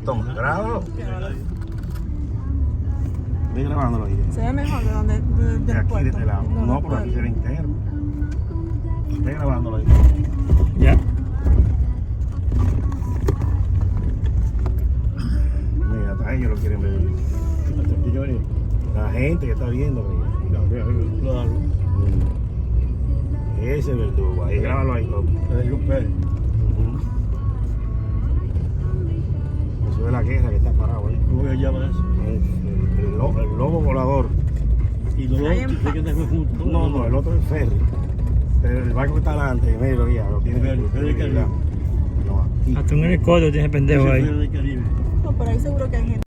Gastón, grábalo. Ve grabándolo ahí. Se ve mejor de donde De del aquí, de puerto. este lado. No, pero aquí se ve entero. Ve grabándolo ahí. Ya. Mira, hasta ellos lo quieren ver. La gente que está viendo, mira. Claro. Ese verdugo, ahí grábalo ahí, loco. Eso es la guerra que está parado ahí. ¿Cómo se llama eso? El lobo volador. Y los Ahí en otros que están juntos. No, el otro es ferry. Pero el barco que está adelante, mira, ya, lo tiene Ferry, ferry del Caribe. No, aquí. Hasta un helicóptero tiene pendejo ahí. Del Caribe. No, por ahí seguro que hay gente.